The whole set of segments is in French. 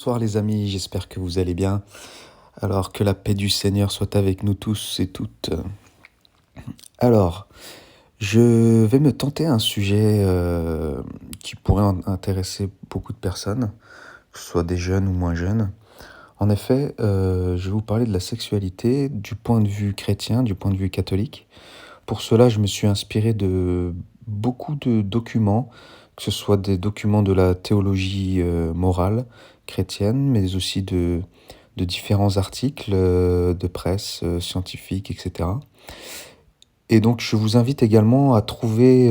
Bonsoir les amis, j'espère que vous allez bien. Alors que la paix du Seigneur soit avec nous tous et toutes. Alors, je vais me tenter un sujet qui pourrait intéresser beaucoup de personnes, que ce soit des jeunes ou moins jeunes. En effet, je vais vous parler de la sexualité du point de vue chrétien, du point de vue catholique. Pour cela, je me suis inspiré de beaucoup de documents, que ce soit des documents de la théologie morale chrétienne, mais aussi de différents articles de presse scientifique, etc. Et donc, je vous invite également à trouver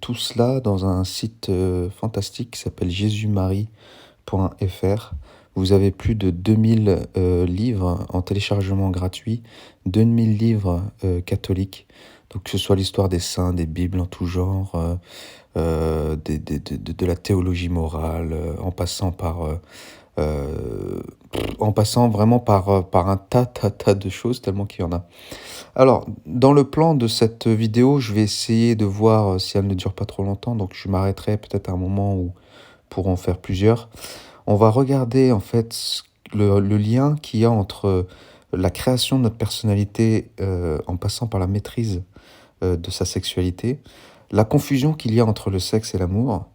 tout cela dans un site fantastique qui s'appelle jésusmarie.fr. Vous avez plus de 2000 livres en téléchargement gratuit, 2000 livres catholiques. Donc, que ce soit l'histoire des saints, des Bibles en tout genre, de la théologie morale, en passant vraiment par un tas de choses, tellement qu'il y en a. Alors, dans le plan de cette vidéo, je vais essayer de voir si elle ne dure pas trop longtemps, donc je m'arrêterai peut-être à un moment où pour en faire plusieurs. On va regarder en fait le lien qu'il y a entre la création de notre personnalité en passant par la maîtrise de sa sexualité, la confusion qu'il y a entre le sexe et l'amour.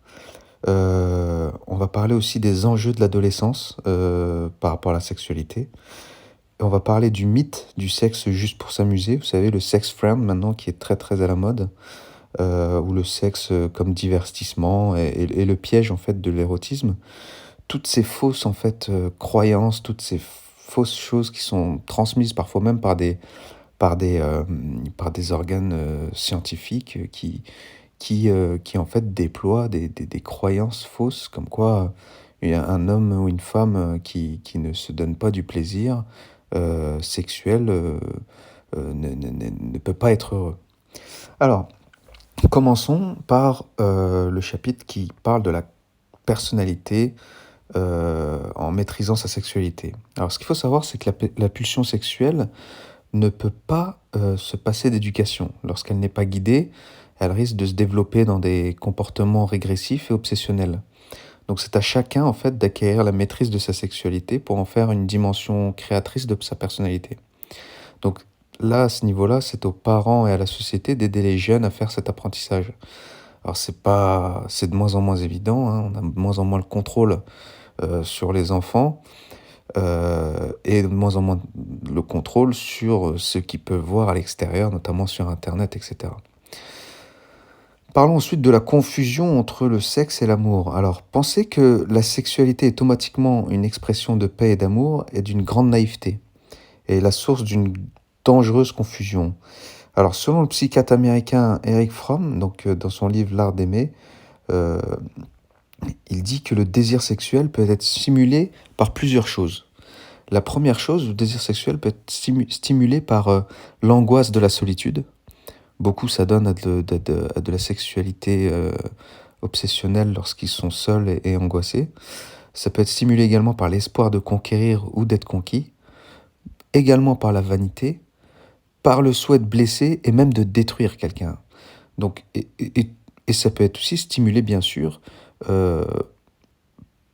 On va parler aussi des enjeux de l'adolescence par rapport à la sexualité. Et on va parler du mythe du sexe juste pour s'amuser. Vous savez, le sex friend maintenant qui est très très à la mode, ou le sexe comme divertissement et le piège en fait de l'érotisme. Toutes ces fausses en fait croyances, toutes ces fausses choses qui sont transmises parfois même par des, euh, par des organes scientifiques qui en fait déploient des croyances fausses comme quoi il y a un homme ou une femme qui ne se donne pas du plaisir sexuel ne peut pas être heureux. Alors, commençons par le chapitre qui parle de la personnalité en maîtrisant sa sexualité. Alors, ce qu'il faut savoir, c'est que la pulsion sexuelle ne peut pas se passer d'éducation. Lorsqu'elle n'est pas guidée, elle risque de se développer dans des comportements régressifs et obsessionnels. Donc c'est à chacun en fait d'acquérir la maîtrise de sa sexualité pour en faire une dimension créatrice de sa personnalité. Donc là, à ce niveau-là, c'est aux parents et à la société d'aider les jeunes à faire cet apprentissage. Alors c'est de moins en moins évident, hein, on a de moins en moins le contrôle sur les enfants et de moins en moins le contrôle sur ce qu'ils peuvent voir à l'extérieur, notamment sur Internet, etc. Parlons ensuite de la confusion entre le sexe et l'amour. Alors, penser que la sexualité est automatiquement une expression de paix et d'amour est d'une grande naïveté et la source d'une dangereuse confusion. Alors, selon le psychiatre américain Eric Fromm, donc dans son livre L'art d'aimer, euh, il dit que le désir sexuel peut être stimulé par plusieurs choses. La première chose, le désir sexuel peut être stimulé par l'angoisse de la solitude. Beaucoup s'adonnent à de la sexualité obsessionnelle lorsqu'ils sont seuls et angoissés. Ça peut être stimulé également par l'espoir de conquérir ou d'être conquis, également par la vanité, par le souhait de blesser et même de détruire quelqu'un. Donc, et ça peut être aussi stimulé, bien sûr, euh,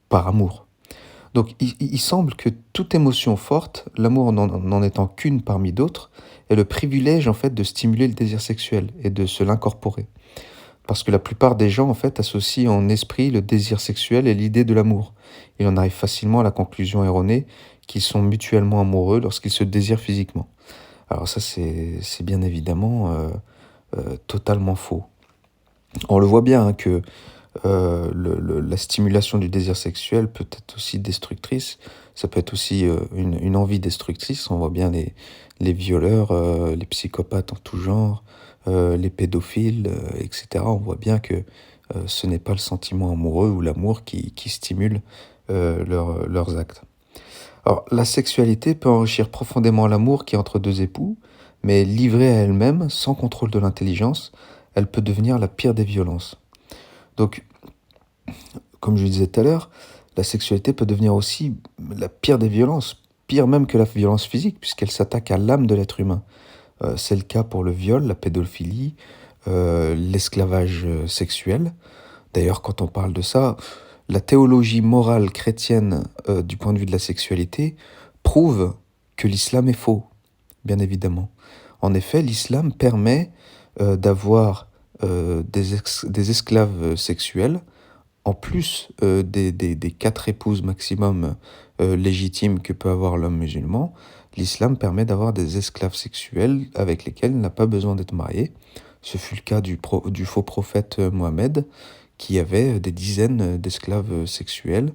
par amour. Donc il semble que toute émotion forte, l'amour n'en étant qu'une parmi d'autres, est le privilège en fait de stimuler le désir sexuel et de se l'incorporer. Parce que la plupart des gens en fait associent en esprit le désir sexuel et l'idée de l'amour. Il en arrive facilement à la conclusion erronée qu'ils sont mutuellement amoureux lorsqu'ils se désirent physiquement. Alors ça c'est bien évidemment totalement faux. On le voit bien hein, que la stimulation du désir sexuel peut être aussi destructrice. Ça peut être aussi une envie destructrice. On voit bien les violeurs, les psychopathes en tout genre, les pédophiles, etc. On voit bien que ce n'est pas le sentiment amoureux ou l'amour qui stimule leurs actes. Alors, la sexualité peut enrichir profondément l'amour qui est entre deux époux, mais livrée à elle-même, sans contrôle de l'intelligence, elle peut devenir la pire des violences. Donc, comme je le disais tout à l'heure, la sexualité peut devenir aussi la pire des violences, pire même que la violence physique, puisqu'elle s'attaque à l'âme de l'être humain. C'est le cas pour le viol, la pédophilie, l'esclavage sexuel. D'ailleurs, quand on parle de ça, la théologie morale chrétienne du point de vue de la sexualité prouve que l'islam est faux, bien évidemment. En effet, l'islam permet d'avoir des esclaves sexuels, en plus des 4 épouses maximum légitimes que peut avoir l'homme musulman. L'islam permet d'avoir des esclaves sexuels avec lesquels il n'a pas besoin d'être marié. Ce fut le cas du faux prophète Mohammed, qui avait des dizaines d'esclaves sexuels,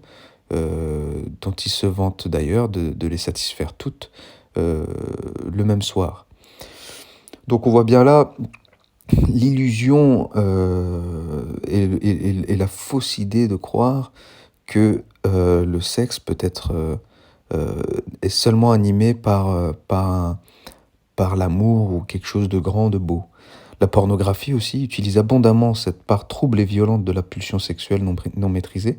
dont il se vante d'ailleurs de les satisfaire toutes le même soir. Donc on voit bien là l'illusion et la fausse idée de croire que le sexe peut être est seulement animé par l'amour ou quelque chose de grand, de beau. La pornographie aussi utilise abondamment cette part trouble et violente de la pulsion sexuelle non maîtrisée.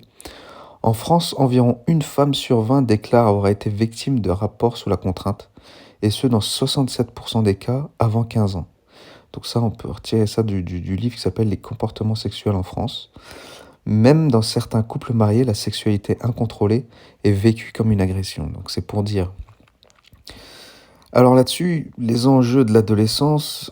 En France, environ 1 femme sur 20 déclare avoir été victime de rapports sous la contrainte, et ce dans 67% des cas avant 15 ans. Donc ça, on peut retirer ça du livre qui s'appelle « Les comportements sexuels en France ». Même dans certains couples mariés, la sexualité incontrôlée est vécue comme une agression. Donc c'est pour dire. Alors là-dessus, les enjeux de l'adolescence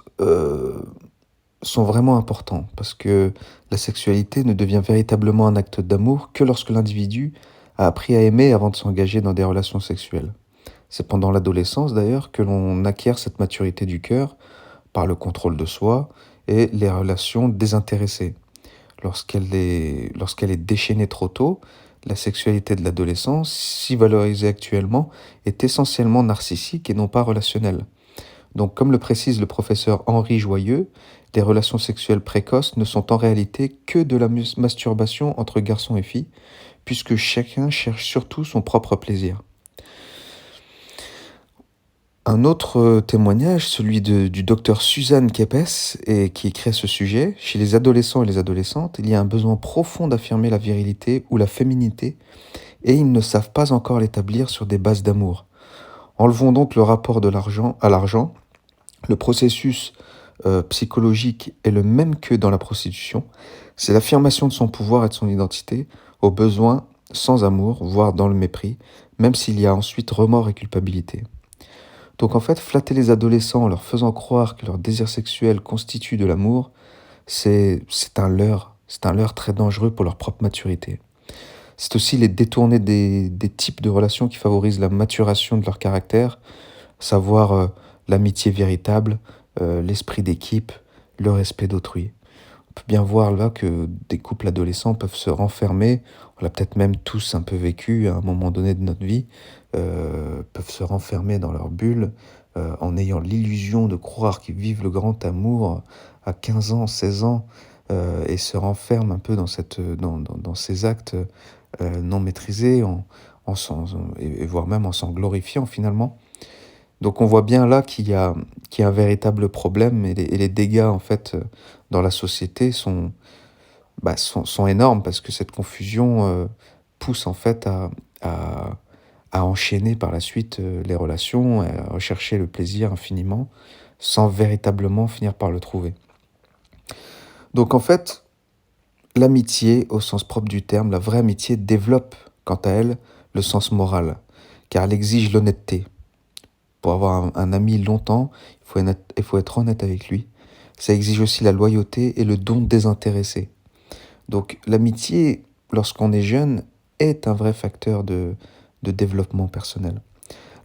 sont vraiment importants parce que la sexualité ne devient véritablement un acte d'amour que lorsque l'individu a appris à aimer avant de s'engager dans des relations sexuelles. C'est pendant l'adolescence d'ailleurs que l'on acquiert cette maturité du cœur par le contrôle de soi et les relations désintéressées. Lorsqu'elle est déchaînée trop tôt, la sexualité de l'adolescence, si valorisée actuellement, est essentiellement narcissique et non pas relationnelle. Donc, comme le précise le professeur Henri Joyeux, les relations sexuelles précoces ne sont en réalité que de la masturbation entre garçons et filles, puisque chacun cherche surtout son propre plaisir. Un autre témoignage, celui du docteur Suzanne Kepes, qui écrit à ce sujet. Chez les adolescents et les adolescentes, il y a un besoin profond d'affirmer la virilité ou la féminité, et ils ne savent pas encore l'établir sur des bases d'amour. Enlevons donc le rapport de l'argent à l'argent. Le processus psychologique est le même que dans la prostitution. C'est l'affirmation de son pouvoir et de son identité, au besoin sans amour, voire dans le mépris, même s'il y a ensuite remords et culpabilité. Donc en fait, flatter les adolescents en leur faisant croire que leur désir sexuel constitue de l'amour, c'est un leurre très dangereux pour leur propre maturité. C'est aussi les détourner des types de relations qui favorisent la maturation de leur caractère, à savoir l'amitié véritable, l'esprit d'équipe, le respect d'autrui. On peut bien voir là que des couples adolescents peuvent se renfermer, on l'a peut-être même tous un peu vécu à un moment donné de notre vie, peuvent se renfermer dans leur bulle en ayant l'illusion de croire qu'ils vivent le grand amour à 15 ans, 16 ans, et se renferment un peu dans ces actes non maîtrisés, et voire même en s'en glorifiant finalement. Donc on voit bien là qu'il y a un véritable problème et les dégâts en fait dans la société sont énormes parce que cette confusion pousse en fait à enchaîner par la suite les relations, à rechercher le plaisir infiniment sans véritablement finir par le trouver. Donc en fait, l'amitié au sens propre du terme, la vraie amitié développe quant à elle le sens moral car elle exige l'honnêteté. Pour avoir un ami longtemps, il faut être honnête avec lui. Ça exige aussi la loyauté et le don désintéressé. Donc l'amitié, lorsqu'on est jeune, est un vrai facteur de développement personnel.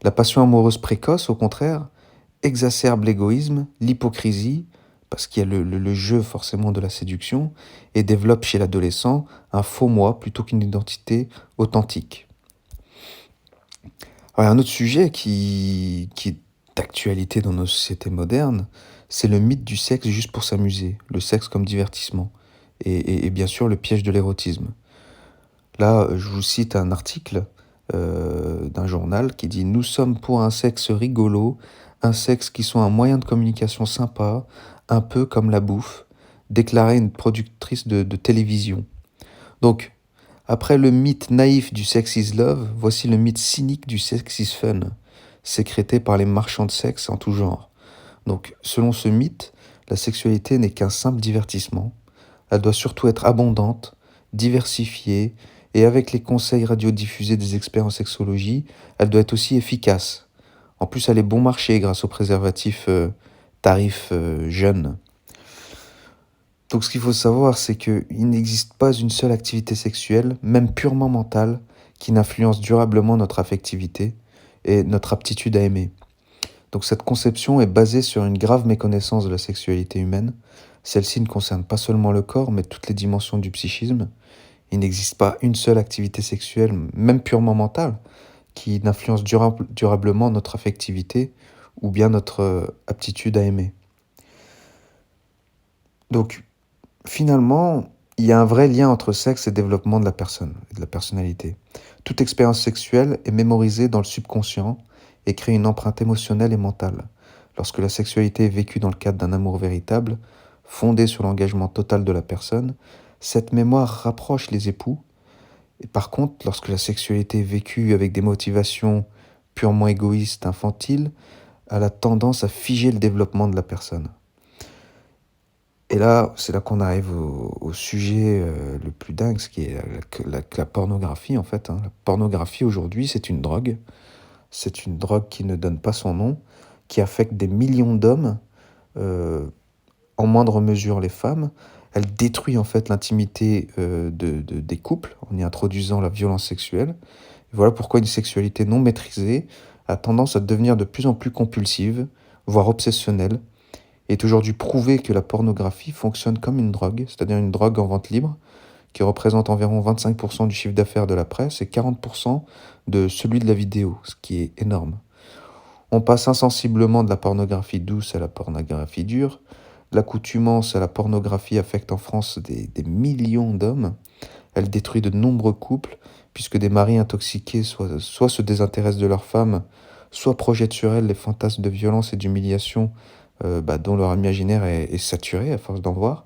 La passion amoureuse précoce, au contraire, exacerbe l'égoïsme, l'hypocrisie, parce qu'il y a le jeu forcément de la séduction, et développe chez l'adolescent un faux moi plutôt qu'une identité authentique. Alors, un autre sujet qui est d'actualité dans nos sociétés modernes, c'est le mythe du sexe juste pour s'amuser, le sexe comme divertissement, et bien sûr le piège de l'érotisme. Là, je vous cite un article d'un journal qui dit « Nous sommes pour un sexe rigolo, un sexe qui soit un moyen de communication sympa, un peu comme la bouffe », déclarait une productrice de télévision. Donc, après le mythe naïf du sex is love, voici le mythe cynique du sex is fun, sécrété par les marchands de sexe en tout genre. Donc, selon ce mythe, la sexualité n'est qu'un simple divertissement. Elle doit surtout être abondante, diversifiée Et avec les conseils radiodiffusés des experts en sexologie, elle doit être aussi efficace. En plus, elle est bon marché grâce aux préservatifs tarifs jeunes. Donc ce qu'il faut savoir, c'est qu'il n'existe pas une seule activité sexuelle, même purement mentale, qui n'influence durablement notre affectivité et notre aptitude à aimer. Donc cette conception est basée sur une grave méconnaissance de la sexualité humaine. Celle-ci ne concerne pas seulement le corps, mais toutes les dimensions du psychisme. Il n'existe pas une seule activité sexuelle, même purement mentale, qui n'influence durablement notre affectivité ou bien notre aptitude à aimer. Donc finalement, il y a un vrai lien entre sexe et développement de la personne et de la personnalité. Toute expérience sexuelle est mémorisée dans le subconscient et crée une empreinte émotionnelle et mentale. Lorsque la sexualité est vécue dans le cadre d'un amour véritable, fondé sur l'engagement total de la personne, cette mémoire rapproche les époux. Et par contre, lorsque la sexualité est vécue avec des motivations purement égoïstes, infantiles, elle a tendance à figer le développement de la personne. Et là, c'est là qu'on arrive au sujet le plus dingue, ce qui est la pornographie en fait. La pornographie aujourd'hui, c'est une drogue. C'est une drogue qui ne donne pas son nom, qui affecte des millions d'hommes, en moindre mesure les femmes. Elle détruit en fait l'intimité des couples en y introduisant la violence sexuelle. Et voilà pourquoi une sexualité non maîtrisée a tendance à devenir de plus en plus compulsive, voire obsessionnelle. Il est aujourd'hui prouvé que la pornographie fonctionne comme une drogue, c'est-à-dire une drogue en vente libre, qui représente environ 25% du chiffre d'affaires de la presse et 40% de celui de la vidéo, ce qui est énorme. On passe insensiblement de la pornographie douce à la pornographie dure. L'accoutumance à la pornographie affecte en France des millions d'hommes. Elle détruit de nombreux couples, puisque des maris intoxiqués soit se désintéressent de leurs femmes, soit projettent sur elles les fantasmes de violence et d'humiliation dont leur imaginaire est saturé à force d'en voir.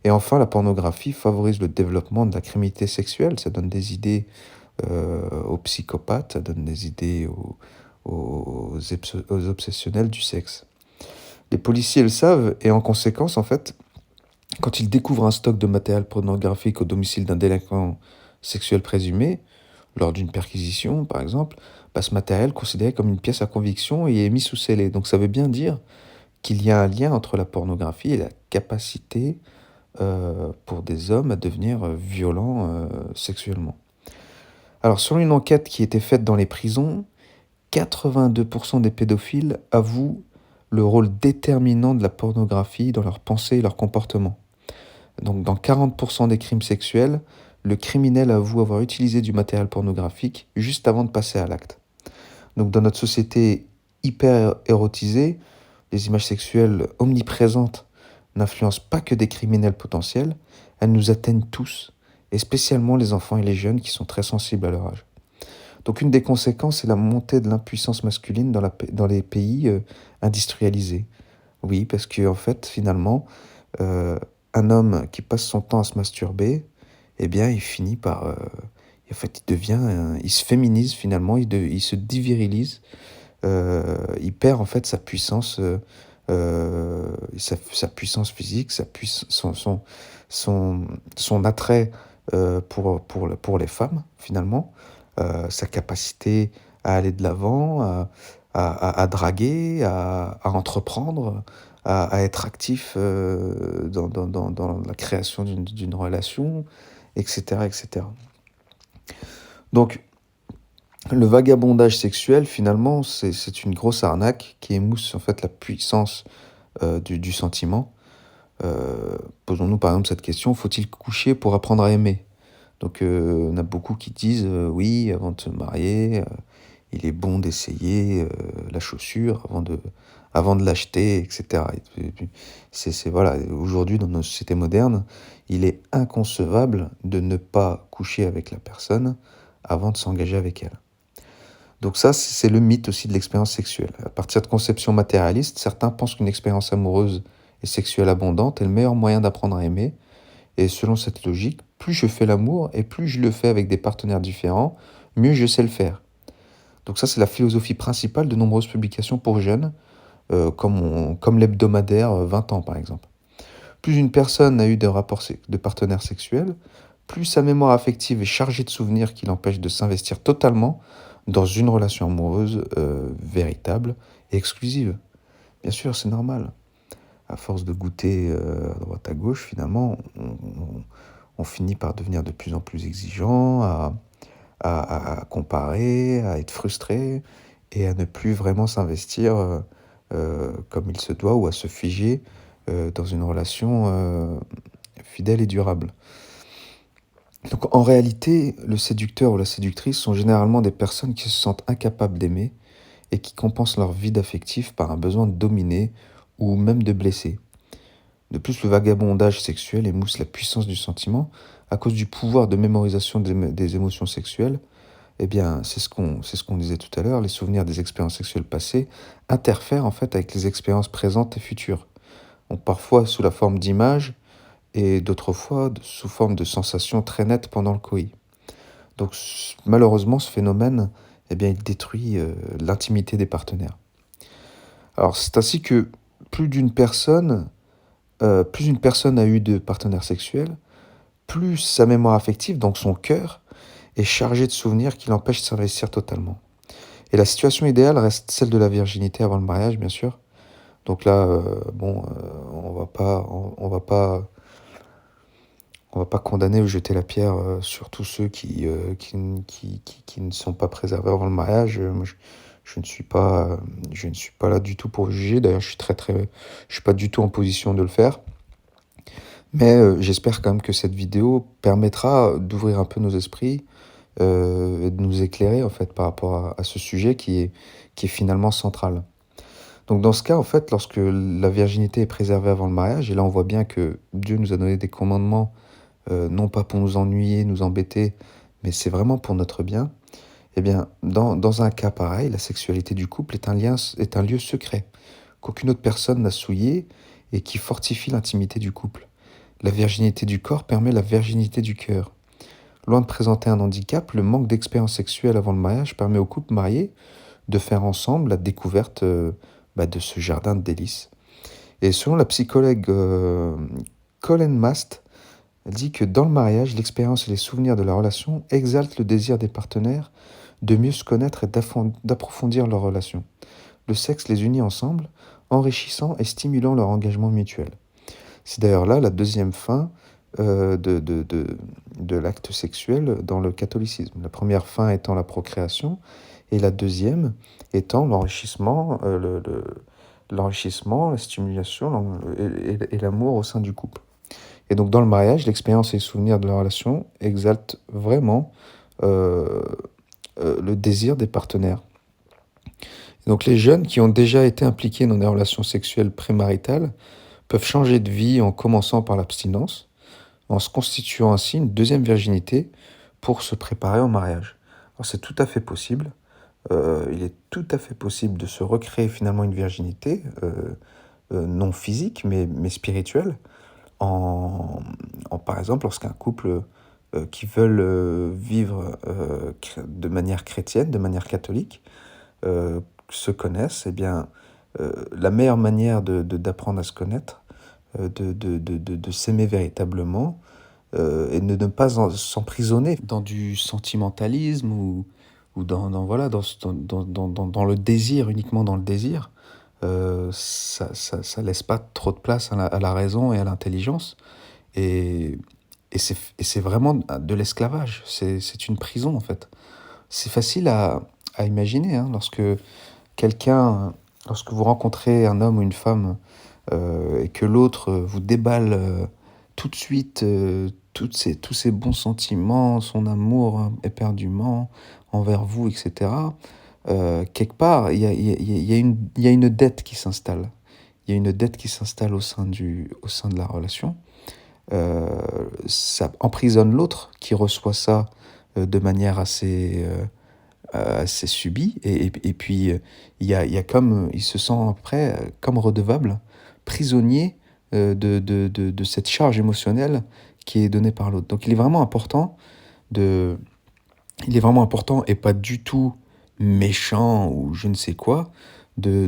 Et enfin, la pornographie favorise le développement de la criminalité sexuelle. Ça donne des idées aux psychopathes, ça donne des idées aux obsessionnels du sexe. Les policiers le savent et en conséquence, en fait, quand ils découvrent un stock de matériel pornographique au domicile d'un délinquant sexuel présumé, lors d'une perquisition par exemple, ce matériel est considéré comme une pièce à conviction et est mis sous scellé. Donc ça veut bien dire qu'il y a un lien entre la pornographie et la capacité pour des hommes à devenir violents sexuellement. Alors, selon une enquête qui a été faite dans les prisons, 82% des pédophiles avouent le rôle déterminant de la pornographie dans leurs pensées et leur comportement. Donc, dans 40% des crimes sexuels, le criminel avoue avoir utilisé du matériel pornographique juste avant de passer à l'acte. Donc, dans notre société hyper érotisée, les images sexuelles omniprésentes n'influencent pas que des criminels potentiels, elles nous atteignent tous, et spécialement les enfants et les jeunes qui sont très sensibles à leur âge. Donc une des conséquences est la montée de l'impuissance masculine dans les pays industrialisés. Oui, parce que en fait, finalement, un homme qui passe son temps à se masturber, eh bien, il finit par... en fait, il se féminise finalement, il se dévirilise, il perd en fait sa puissance, sa puissance physique, son attrait pour les femmes finalement, sa capacité à aller de l'avant, à draguer, à entreprendre, à être actif dans la création d'une relation, etc., etc. Donc, le vagabondage sexuel, finalement, c'est une grosse arnaque qui émousse en fait la puissance du sentiment. Posons-nous par exemple cette question, faut-il coucher pour apprendre à aimer? Donc on a beaucoup qui disent oui, avant de se marier, il est bon d'essayer la chaussure avant de l'acheter, etc. Et puis, voilà, aujourd'hui dans nos sociétés modernes, il est inconcevable de ne pas coucher avec la personne avant de s'engager avec elle. Donc ça, c'est le mythe aussi de l'expérience sexuelle. À partir de conceptions matérialistes, certains pensent qu'une expérience amoureuse et sexuelle abondante est le meilleur moyen d'apprendre à aimer. Et selon cette logique, plus je fais l'amour et plus je le fais avec des partenaires différents, mieux je sais le faire. Donc ça, c'est la philosophie principale de nombreuses publications pour jeunes, comme l'hebdomadaire 20 ans par exemple. Plus une personne a eu de partenaires sexuels, plus sa mémoire affective est chargée de souvenirs qui l'empêchent de s'investir totalement dans une relation amoureuse véritable et exclusive. Bien sûr, c'est normal. À force de goûter à droite à gauche, finalement, on finit par devenir de plus en plus exigeant, à comparer, à être frustré et à ne plus vraiment s'investir comme il se doit ou à se figer dans une relation fidèle et durable. Donc en réalité, le séducteur ou la séductrice sont généralement des personnes qui se sentent incapables d'aimer et qui compensent leur vide affectif par un besoin de dominer ou même de blesser. De plus, le vagabondage sexuel émousse la puissance du sentiment à cause du pouvoir de mémorisation des émotions sexuelles. Eh bien, c'est ce qu'on disait tout à l'heure, les souvenirs des expériences sexuelles passées interfèrent en fait avec les expériences présentes et futures. Donc parfois sous la forme d'images et d'autres fois sous forme de sensations très nettes pendant le coït. Donc malheureusement, ce phénomène, eh bien, il détruit l'intimité des partenaires. Alors c'est ainsi que plus d'une personne, plus une personne a eu de partenaires sexuels, plus sa mémoire affective, donc son cœur, est chargé de souvenirs qui l'empêchent de s'investir totalement. Et la situation idéale reste celle de la virginité avant le mariage, bien sûr. Donc là, on va pas condamner ou jeter la pierre sur tous ceux qui ne sont pas préservés avant le mariage. Moi, je ne suis pas là du tout pour juger. D'ailleurs, je suis pas du tout en position de le faire. Mais j'espère quand même que cette vidéo permettra d'ouvrir un peu nos esprits et de nous éclairer en fait par rapport à ce sujet qui est finalement central. Donc dans ce cas, en fait, lorsque la virginité est préservée avant le mariage, et là on voit bien que Dieu nous a donné des commandements, non pas pour nous ennuyer, nous embêter, mais c'est vraiment pour notre bien, eh bien, dans un cas pareil, la sexualité du couple est un lieu secret, qu'aucune autre personne n'a souillé et qui fortifie l'intimité du couple. La virginité du corps permet la virginité du cœur. Loin de présenter un handicap, le manque d'expérience sexuelle avant le mariage permet aux couples mariés de faire ensemble la découverte de ce jardin de délices. Et selon la psychologue Colin Mast, elle dit que dans le mariage, l'expérience et les souvenirs de la relation exaltent le désir des partenaires de mieux se connaître et d'approfondir leur relation. Le sexe les unit ensemble, enrichissant et stimulant leur engagement mutuel. C'est d'ailleurs là la deuxième fin de l'acte sexuel dans le catholicisme. La première fin étant la procréation et la deuxième étant l'enrichissement, la stimulation et l'amour au sein du couple. Et donc dans le mariage, l'expérience et les souvenirs de la relation exaltent vraiment le désir des partenaires. Et donc les jeunes qui ont déjà été impliqués dans des relations sexuelles prémaritales peuvent changer de vie en commençant par l'abstinence, en se constituant ainsi une deuxième virginité pour se préparer au mariage. Alors c'est tout à fait possible. Il est tout à fait possible de se recréer finalement une virginité, non physique mais spirituelle, par exemple lorsqu'un couple qui veulent vivre de manière chrétienne, de manière catholique, se connaissent, eh bien, la meilleure manière d'apprendre à se connaître, de s'aimer véritablement, et de ne pas s'emprisonner dans du sentimentalisme ou voilà, dans le désir, uniquement dans le désir, ça laisse pas trop de place à la raison et à l'intelligence. Et, et c'est vraiment de l'esclavage, c'est une prison en fait. C'est facile à imaginer, hein, lorsque vous rencontrez un homme ou une femme et que l'autre vous déballe tout de suite tous ses bons sentiments, son amour éperdument envers vous, etc. Quelque part, il y a une dette qui s'installe. Il y a une dette qui s'installe au sein de la relation. Ça emprisonne l'autre qui reçoit ça de manière assez subie. Et puis, il y a comme, il se sent après comme redevable, prisonnier de cette charge émotionnelle qui est donnée par l'autre. Donc il est vraiment important et pas du tout méchant ou je ne sais quoi, de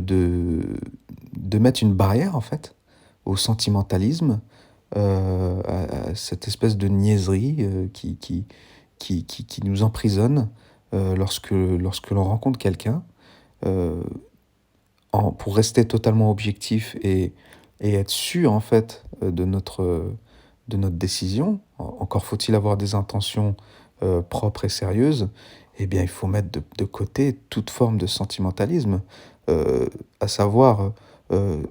mettre une barrière en fait au sentimentalisme, à cette espèce de niaiserie qui nous emprisonne lorsque l'on rencontre quelqu'un. euh, pour rester totalement objectif et être sûr en fait de notre décision, encore faut-il avoir des intentions propres et sérieuses, eh bien il faut mettre de côté toute forme de sentimentalisme, euh, à savoir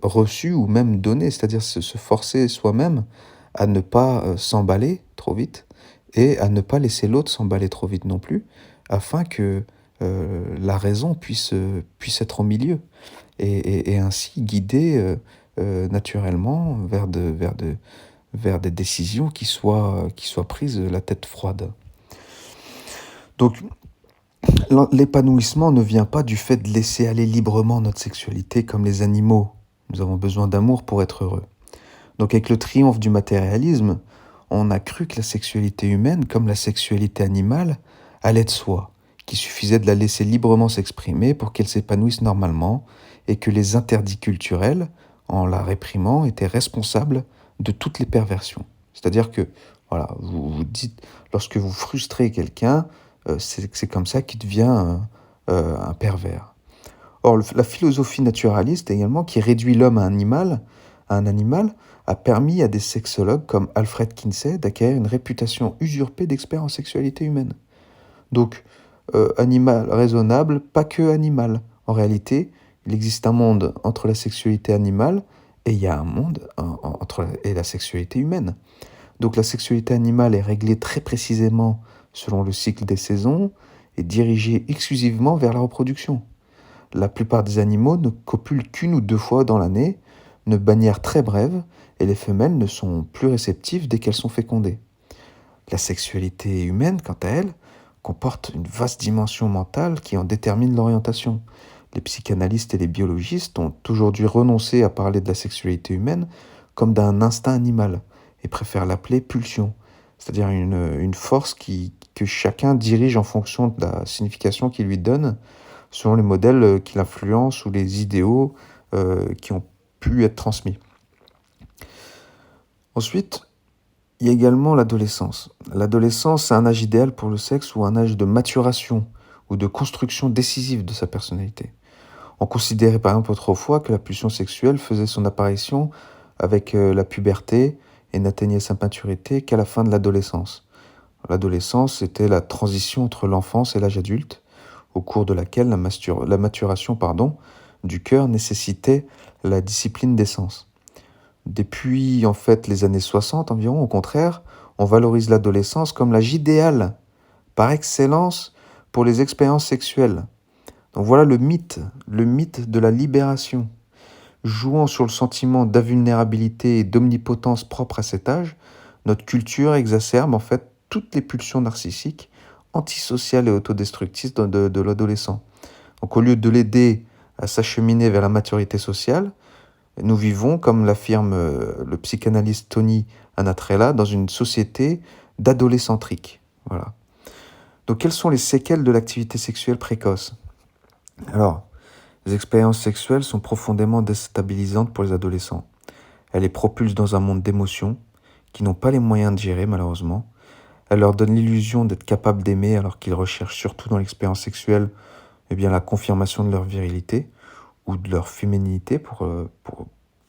reçu ou même donné, c'est-à-dire se forcer soi-même à ne pas s'emballer trop vite et à ne pas laisser l'autre s'emballer trop vite non plus, afin que la raison puisse être au milieu et ainsi guider naturellement vers des décisions qui soient prises la tête froide. Donc l'épanouissement ne vient pas du fait de laisser aller librement notre sexualité comme les animaux. Nous avons besoin d'amour pour être heureux. Donc avec le triomphe du matérialisme, on a cru que la sexualité humaine, comme la sexualité animale, allait de soi, qu'il suffisait de la laisser librement s'exprimer pour qu'elle s'épanouisse normalement, et que les interdits culturels, en la réprimant, étaient responsables de toutes les perversions. C'est-à-dire que, voilà, vous dites, lorsque vous frustrez quelqu'un, c'est comme ça qu'il devient un pervers. Or, la philosophie naturaliste également, qui réduit l'homme à un animal, a permis à des sexologues comme Alfred Kinsey d'acquérir une réputation usurpée d'expert en sexualité humaine. Donc, animal raisonnable, pas que animal. En réalité, il existe un monde entre la sexualité animale et il y a un monde et la sexualité humaine. Donc la sexualité animale est réglée très précisément selon le cycle des saisons et dirigée exclusivement vers la reproduction. La plupart des animaux ne copulent qu'une ou deux fois dans l'année, de manière très brève, et les femelles ne sont plus réceptives dès qu'elles sont fécondées. La sexualité humaine, quant à elle, comporte une vaste dimension mentale qui en détermine l'orientation. Les psychanalystes et les biologistes ont aujourd'hui renoncé à parler de la sexualité humaine comme d'un instinct animal et préfèrent l'appeler pulsion, c'est-à-dire une force que chacun dirige en fonction de la signification qu'il lui donne, selon les modèles qui l'influencent ou les idéaux qui ont pu être transmis. Ensuite, il y a également l'adolescence. L'adolescence, c'est un âge idéal pour le sexe ou un âge de maturation ou de construction décisive de sa personnalité. On considérait par exemple autrefois que la pulsion sexuelle faisait son apparition avec la puberté et n'atteignait sa maturité qu'à la fin de l'adolescence. L'adolescence, c'était la transition entre l'enfance et l'âge adulte, au cours de laquelle la maturation du cœur nécessitait la discipline des sens. Depuis en fait les années 60 environ, au contraire, on valorise l'adolescence comme l'âge idéal par excellence pour les expériences sexuelles. Donc voilà le mythe de la libération. Jouant sur le sentiment d'invulnérabilité et d'omnipotence propre à cet âge, notre culture exacerbe en fait toutes les pulsions narcissiques, antisociales et autodestructrices de l'adolescent. Donc au lieu de l'aider à s'acheminer vers la maturité sociale, nous vivons, comme l'affirme le psychanalyste Tony Anatrella, dans une société d'adolescentrique. Voilà. Donc quelles sont les séquelles de l'activité sexuelle précoce ? Alors, les expériences sexuelles sont profondément déstabilisantes pour les adolescents. Elles les propulsent dans un monde d'émotions qu'ils n'ont pas les moyens de gérer malheureusement. Elles leur donnent l'illusion d'être capables d'aimer alors qu'ils recherchent surtout dans l'expérience sexuelle la confirmation de leur virilité ou de leur féminité pour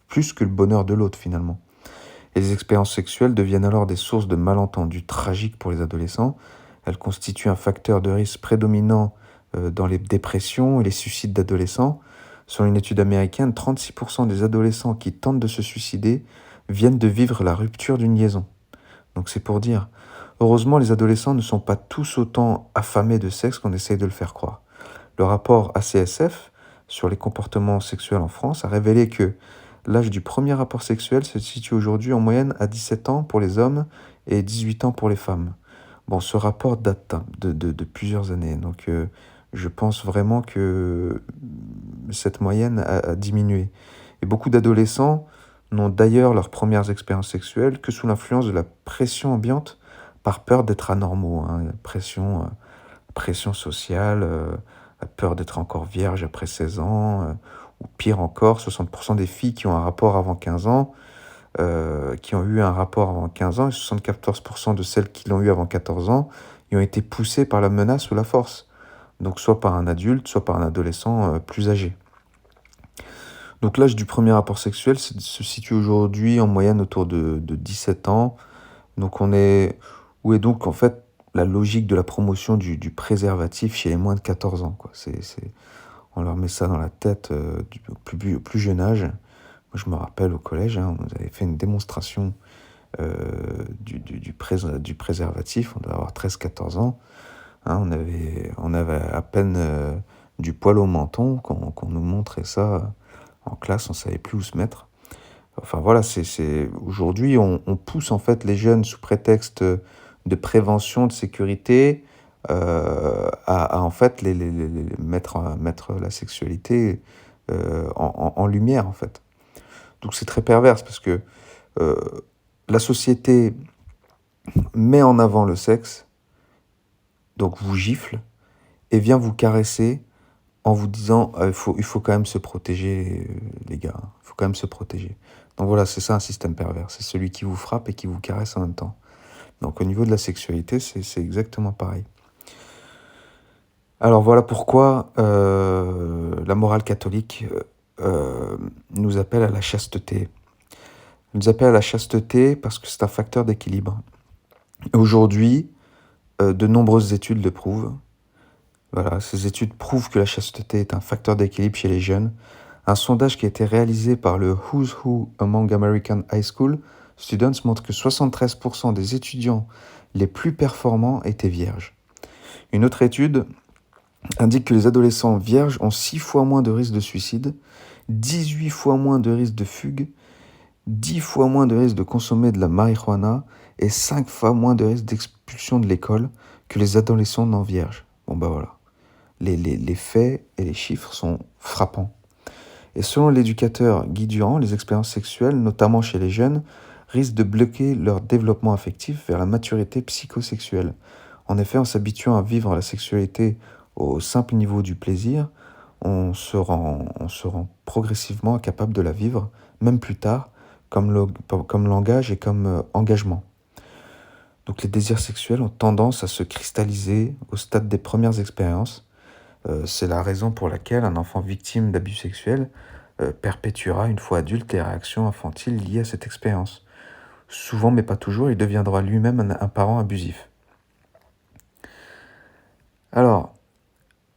plus que le bonheur de l'autre finalement. Et les expériences sexuelles deviennent alors des sources de malentendus tragiques pour les adolescents. Elles constituent un facteur de risque prédominant dans les dépressions et les suicides d'adolescents. Selon une étude américaine, 36% des adolescents qui tentent de se suicider viennent de vivre la rupture d'une liaison. Donc c'est pour dire, heureusement les adolescents ne sont pas tous autant affamés de sexe qu'on essaye de le faire croire. Le rapport ACSF sur les comportements sexuels en France a révélé que l'âge du premier rapport sexuel se situe aujourd'hui en moyenne à 17 ans pour les hommes et 18 ans pour les femmes. Bon, ce rapport date de plusieurs années, donc je pense vraiment que cette moyenne a diminué. Et beaucoup d'adolescents n'ont d'ailleurs leurs premières expériences sexuelles que sous l'influence de la pression ambiante par peur d'être anormaux. Pression sociale, la peur d'être encore vierge après 16 ans, ou pire encore, 60% des filles qui ont un rapport avant 15 ans qui ont eu un rapport avant 15 ans, et 74% de celles qui l'ont eu avant 14 ans y ont été poussées par la menace ou la force. Donc soit par un adulte, soit par un adolescent plus âgé. Donc l'âge du premier rapport sexuel se situe aujourd'hui en moyenne autour de 17 ans. Donc où est donc en fait la logique de la promotion du préservatif chez les moins de 14 ans, quoi. On leur met ça dans la tête au plus jeune âge. Moi, je me rappelle au collège, on nous avait fait une démonstration du préservatif. On devait avoir 13-14 ans. On avait à peine du poil au menton qu'on nous montrait ça en classe. On savait plus où se mettre. Enfin voilà, aujourd'hui, on pousse en fait les jeunes sous prétexte de prévention, de sécurité, à en fait mettre la sexualité en lumière en fait. Donc c'est très perverse parce que euh, la société met en avant le sexe, donc vous gifle et vient vous caresser en vous disant il faut quand même se protéger, les gars, il faut quand même se protéger. Donc voilà, c'est ça un système pervers, c'est celui qui vous frappe et qui vous caresse en même temps. Donc au niveau de la sexualité, c'est exactement pareil. Alors voilà pourquoi la morale catholique nous appelle à la chasteté. Elle nous appelle à la chasteté parce que c'est un facteur d'équilibre. Aujourd'hui, de nombreuses études le prouvent. Voilà, ces études prouvent que la chasteté est un facteur d'équilibre chez les jeunes. Un sondage qui a été réalisé par le Who's Who Among American High School Students montre que 73% des étudiants les plus performants étaient vierges. Une autre étude indique que les adolescents vierges ont 6 fois moins de risques de suicide, 18 fois moins de risques de fugue, 10 fois moins de risques de consommer de la marijuana et 5 fois moins de risques d'expulsion de l'école que les adolescents non vierges. Bon bah voilà. Les faits et les chiffres sont frappants. Et selon l'éducateur Guy Durand, les expériences sexuelles, notamment chez les jeunes, risquent de bloquer leur développement affectif vers la maturité psychosexuelle. En effet, en s'habituant à vivre la sexualité au simple niveau du plaisir, on se rend progressivement capable de la vivre, même plus tard, comme langage et comme engagement. Donc les désirs sexuels ont tendance à se cristalliser au stade des premières expériences. C'est la raison pour laquelle un enfant victime d'abus sexuels perpétuera une fois adulte les réactions infantiles liées à cette expérience. Souvent, mais pas toujours, il deviendra lui-même un parent abusif. Alors,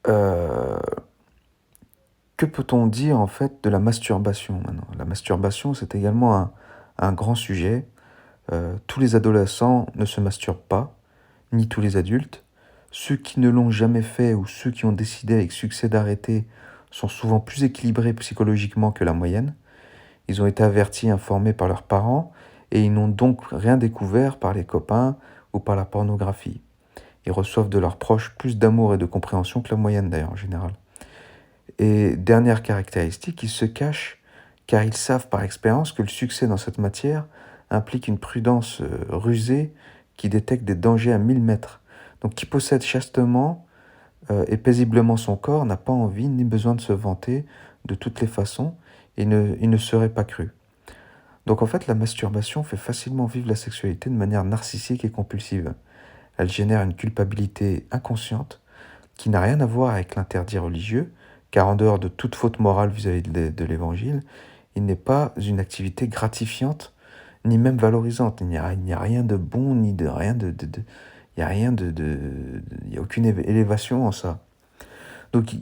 que peut-on dire en fait de la masturbation maintenant ? La masturbation, c'est également un grand sujet. Tous les adolescents ne se masturbent pas, ni tous les adultes. Ceux qui ne l'ont jamais fait ou ceux qui ont décidé avec succès d'arrêter sont souvent plus équilibrés psychologiquement que la moyenne. Ils ont été avertis, informés par leurs parents et ils n'ont donc rien découvert par les copains ou par la pornographie. Ils reçoivent de leurs proches plus d'amour et de compréhension que la moyenne d'ailleurs en général. Et dernière caractéristique, ils se cachent car ils savent par expérience que le succès dans cette matière implique une prudence rusée qui détecte des dangers à 1000 mètres. Donc qui possède chastement et paisiblement son corps n'a pas envie ni besoin de se vanter de toutes les façons et il ne serait pas cru. Donc en fait, la masturbation fait facilement vivre la sexualité de manière narcissique et compulsive. Elle génère une culpabilité inconsciente qui n'a rien à voir avec l'interdit religieux, car en dehors de toute faute morale vis-à-vis de l'Évangile, il n'est pas une activité gratifiante, ni même valorisante. Il n'y a rien de bon, ni de rien il n'y a aucune élévation en ça. Donc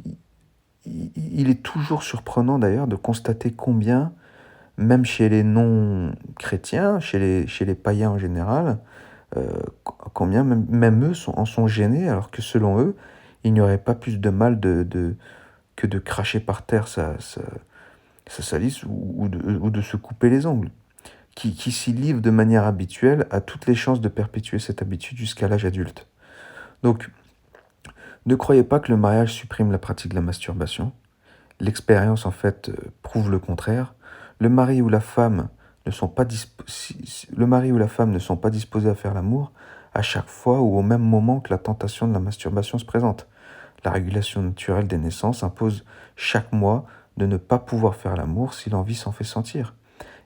il est toujours surprenant d'ailleurs de constater combien, même chez les non-chrétiens, chez les païens en général, combien même eux en sont gênés, alors que selon eux, il n'y aurait pas plus de mal que de cracher par terre sa salice ou de se couper les ongles, qui s'y livrent de manière habituelle à toutes les chances de perpétuer cette habitude jusqu'à l'âge adulte. Donc, ne croyez pas que le mariage supprime la pratique de la masturbation. L'expérience, en fait, prouve le contraire. Le mari ou la femme ne sont pas disposés à faire l'amour à chaque fois ou au même moment que la tentation de la masturbation se présente. La régulation naturelle des naissances impose chaque mois de ne pas pouvoir faire l'amour si l'envie s'en fait sentir.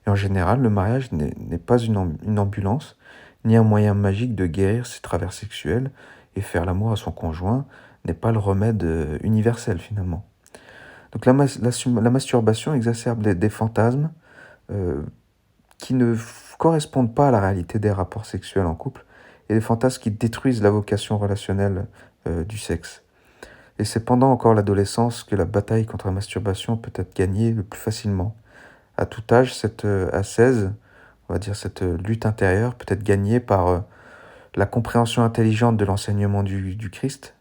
Et en général, le mariage n'est pas une ambulance, ni un moyen magique de guérir ses travers sexuels, et faire l'amour à son conjoint n'est pas le remède universel finalement. Donc la masturbation exacerbe des fantasmes euh, qui ne correspondent pas à la réalité des rapports sexuels en couple, et des fantasmes qui détruisent la vocation relationnelle du sexe. Et c'est pendant encore l'adolescence que la bataille contre la masturbation peut être gagnée le plus facilement. À tout âge, à 16, on va dire cette lutte intérieure peut être gagnée par la compréhension intelligente de l'enseignement du Christ,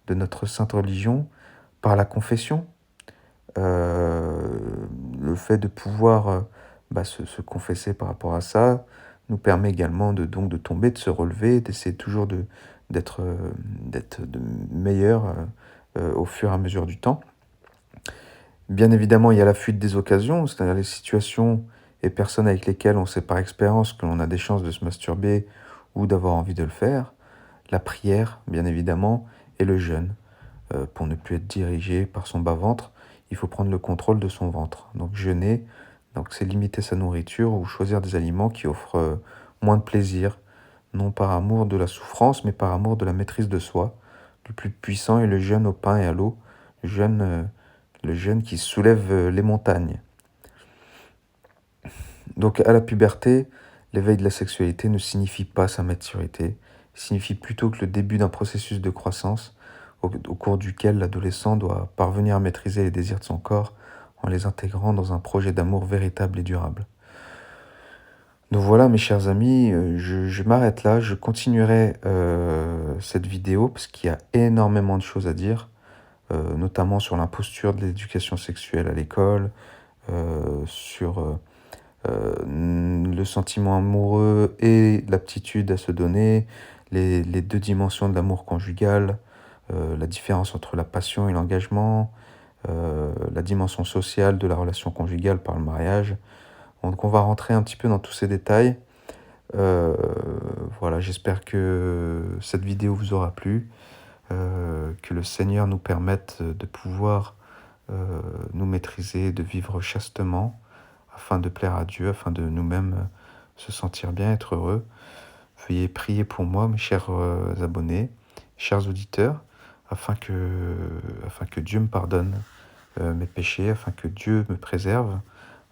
de notre sainte religion, par la confession, le fait de pouvoir se confesser par rapport à ça nous permet également donc de tomber, de se relever, d'essayer toujours d'être de meilleur au fur et à mesure du temps. Bien évidemment, il y a la fuite des occasions, c'est-à-dire les situations et personnes avec lesquelles on sait par expérience que l'on a des chances de se masturber ou d'avoir envie de le faire. La prière, bien évidemment, et le jeûne. Pour ne plus être dirigé par son bas-ventre, il faut prendre le contrôle de son ventre. Donc jeûner, donc c'est limiter sa nourriture ou choisir des aliments qui offrent moins de plaisir, non par amour de la souffrance, mais par amour de la maîtrise de soi. Le plus puissant est le jeûne au pain et à l'eau, le jeûne qui soulève les montagnes. Donc à la puberté, l'éveil de la sexualité ne signifie pas sa maturité, il signifie plutôt que le début d'un processus de croissance au cours duquel l'adolescent doit parvenir à maîtriser les désirs de son corps en les intégrant dans un projet d'amour véritable et durable. Donc voilà mes chers amis, je m'arrête là, je continuerai cette vidéo parce qu'il y a énormément de choses à dire, notamment sur l'imposture de l'éducation sexuelle à l'école, sur le sentiment amoureux et l'aptitude à se donner, les deux dimensions de l'amour conjugal, la différence entre la passion et l'engagement, la dimension sociale de la relation conjugale par le mariage. Donc on va rentrer un petit peu dans tous ces détails. Voilà, j'espère que cette vidéo vous aura plu, que le Seigneur nous permette de pouvoir nous maîtriser, de vivre chastement, afin de plaire à Dieu, afin de nous-mêmes se sentir bien, être heureux. Veuillez prier pour moi, mes chers abonnés, chers auditeurs, afin que Dieu me pardonne mes péchés, afin que Dieu me préserve,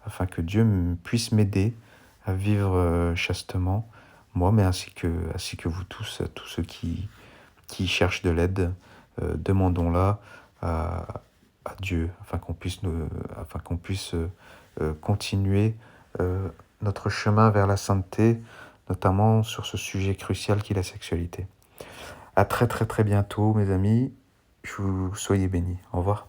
afin que Dieu puisse m'aider à vivre chastement, moi, mais ainsi que vous tous ceux qui cherchent de l'aide, demandons-la à Dieu, afin qu'on puisse continuer notre chemin vers la sainteté, notamment sur ce sujet crucial qui est la sexualité. À très très très bientôt mes amis, soyez bénis, au revoir.